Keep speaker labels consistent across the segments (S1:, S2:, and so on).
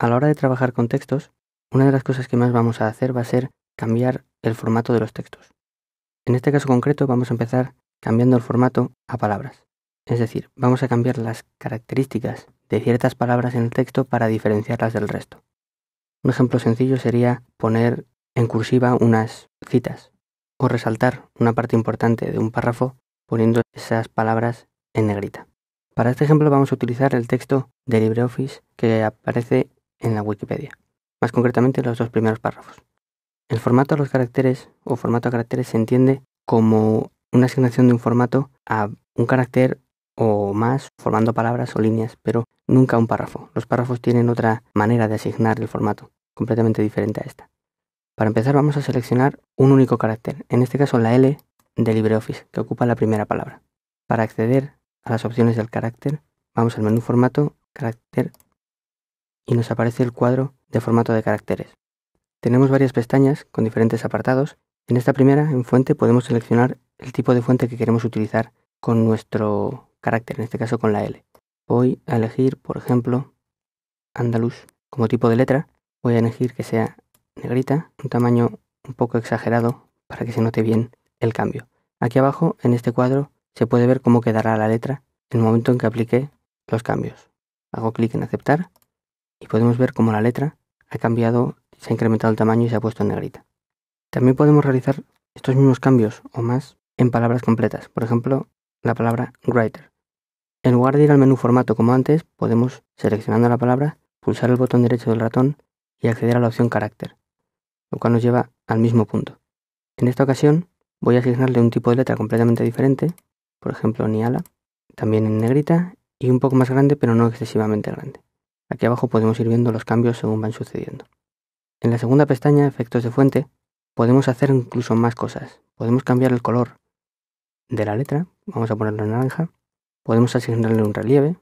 S1: A la hora de trabajar con textos, una de las cosas que más vamos a hacer va a ser cambiar el formato de los textos. En este caso concreto vamos a empezar cambiando el formato a palabras. Es decir, vamos a cambiar las características de ciertas palabras en el texto para diferenciarlas del resto. Un ejemplo sencillo sería poner en cursiva unas citas o resaltar una parte importante de un párrafo poniendo esas palabras en negrita. Para este ejemplo vamos a utilizar el texto de LibreOffice que aparece en la Wikipedia, más concretamente los 2 primeros párrafos. El formato a los caracteres o formato a caracteres se entiende como una asignación de un formato a un carácter o más formando palabras o líneas, pero nunca un párrafo. Los párrafos tienen otra manera de asignar el formato, completamente diferente a esta. Para empezar vamos a seleccionar un único carácter, en este caso la L de LibreOffice, que ocupa la primera palabra. Para acceder a las opciones del carácter, vamos al menú Formato, Carácter, y nos aparece el cuadro de formato de caracteres. Tenemos varias pestañas con diferentes apartados. En esta primera, en fuente, podemos seleccionar el tipo de fuente que queremos utilizar con nuestro carácter, en este caso con la L. Voy a elegir, por ejemplo, Andalus como tipo de letra. Voy a elegir que sea negrita, un tamaño un poco exagerado para que se note bien el cambio. Aquí abajo, en este cuadro, se puede ver cómo quedará la letra en el momento en que aplique los cambios. Hago clic en aceptar y podemos ver cómo la letra ha cambiado, se ha incrementado el tamaño y se ha puesto en negrita. También podemos realizar estos mismos cambios o más en palabras completas, por ejemplo, la palabra writer. En lugar de ir al menú formato como antes, podemos, seleccionando la palabra, pulsar el botón derecho del ratón y acceder a la opción carácter, lo cual nos lleva al mismo punto. En esta ocasión voy a asignarle un tipo de letra completamente diferente, por ejemplo Niala, también en negrita y un poco más grande pero no excesivamente grande. Aquí abajo podemos ir viendo los cambios según van sucediendo. En la segunda pestaña, efectos de fuente, podemos hacer incluso más cosas. Podemos cambiar el color de la letra, vamos a ponerlo en naranja, podemos asignarle un relieve,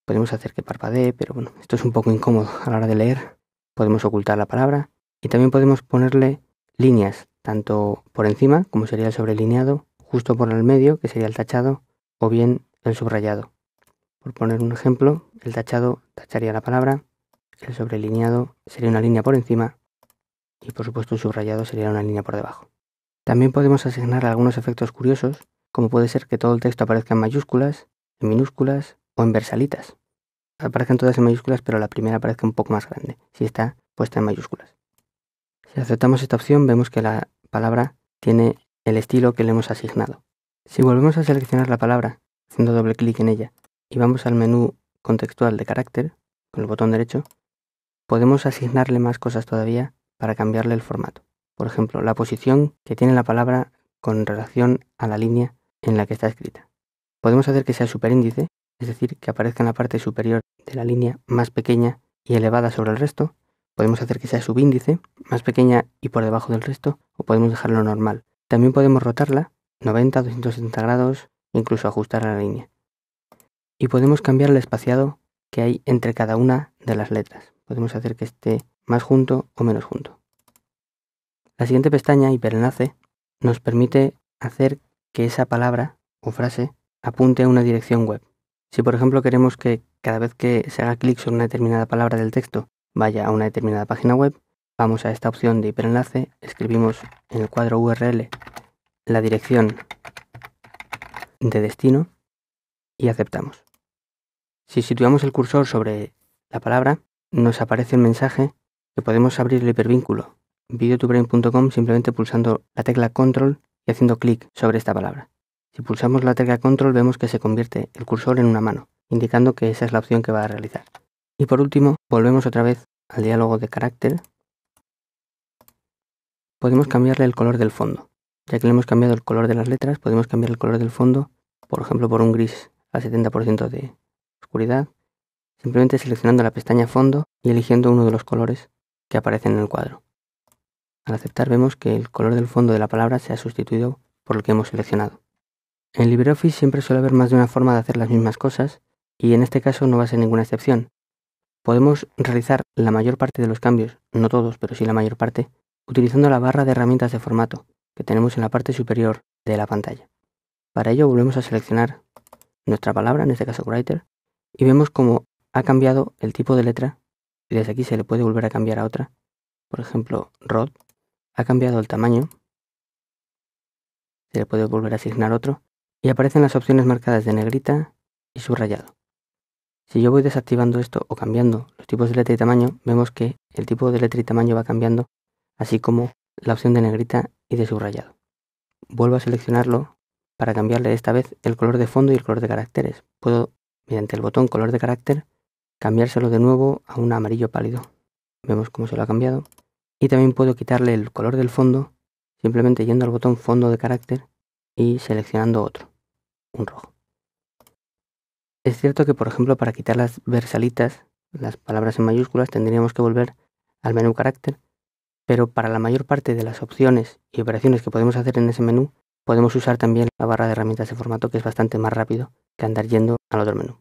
S1: podemos hacer que parpadee, pero bueno, esto es un poco incómodo a la hora de leer. Podemos ocultar la palabra y también podemos ponerle líneas, tanto por encima, como sería el sobrelineado, justo por el medio, que sería el tachado, o bien el subrayado. Por poner un ejemplo, el tachado tacharía la palabra, el sobrelineado sería una línea por encima y por supuesto el subrayado sería una línea por debajo. También podemos asignar algunos efectos curiosos, como puede ser que todo el texto aparezca en mayúsculas, en minúsculas o en versalitas. Aparecen todas en mayúsculas, pero la primera aparezca un poco más grande, si está puesta en mayúsculas. Si aceptamos esta opción, vemos que la palabra tiene el estilo que le hemos asignado. Si volvemos a seleccionar la palabra, haciendo doble clic en ella, y vamos al menú contextual de carácter, con el botón derecho, podemos asignarle más cosas todavía para cambiarle el formato. Por ejemplo, la posición que tiene la palabra con relación a la línea en la que está escrita. Podemos hacer que sea superíndice, es decir, que aparezca en la parte superior de la línea más pequeña y elevada sobre el resto. Podemos hacer que sea subíndice, más pequeña y por debajo del resto, o podemos dejarlo normal. También podemos rotarla 90, 270 grados, incluso ajustar a la línea. Y podemos cambiar el espaciado que hay entre cada una de las letras. Podemos hacer que esté más junto o menos junto. La siguiente pestaña, hiperenlace, nos permite hacer que esa palabra o frase apunte a una dirección web. Si por ejemplo queremos que cada vez que se haga clic sobre una determinada palabra del texto vaya a una determinada página web, vamos a esta opción de hiperenlace, escribimos en el cuadro URL la dirección de destino y aceptamos. Si situamos el cursor sobre la palabra, nos aparece el mensaje que podemos abrir el hipervínculo videotobrain.com simplemente pulsando la tecla control y haciendo clic sobre esta palabra. Si pulsamos la tecla control vemos que se convierte el cursor en una mano, indicando que esa es la opción que va a realizar. Y por último, volvemos otra vez al diálogo de carácter. Podemos cambiarle el color del fondo. Ya que le hemos cambiado el color de las letras, podemos cambiar el color del fondo, por ejemplo por un gris al 70% de oscuridad, simplemente seleccionando la pestaña fondo y eligiendo uno de los colores que aparecen en el cuadro. Al aceptar vemos que el color del fondo de la palabra se ha sustituido por el que hemos seleccionado. En LibreOffice siempre suele haber más de una forma de hacer las mismas cosas y en este caso no va a ser ninguna excepción. Podemos realizar la mayor parte de los cambios, no todos, pero sí la mayor parte, utilizando la barra de herramientas de formato que tenemos en la parte superior de la pantalla. Para ello volvemos a seleccionar nuestra palabra, en este caso writer, y vemos cómo ha cambiado el tipo de letra y desde aquí se le puede volver a cambiar a otra. Por ejemplo, Rod ha cambiado el tamaño, se le puede volver a asignar otro y aparecen las opciones marcadas de negrita y subrayado. Si yo voy desactivando esto o cambiando los tipos de letra y tamaño, vemos que el tipo de letra y tamaño va cambiando, así como la opción de negrita y de subrayado. Vuelvo a seleccionarlo para cambiarle esta vez el color de fondo y el color de caracteres. Puedo, mediante el botón color de carácter, cambiárselo de nuevo a un amarillo pálido. Vemos cómo se lo ha cambiado. Y también puedo quitarle el color del fondo simplemente yendo al botón fondo de carácter y seleccionando otro, un rojo. Es cierto que, por ejemplo, para quitar las versalitas, las palabras en mayúsculas, tendríamos que volver al menú carácter, pero para la mayor parte de las opciones y operaciones que podemos hacer en ese menú, podemos usar también la barra de herramientas de formato, que es bastante más rápido que andar yendo al otro menú.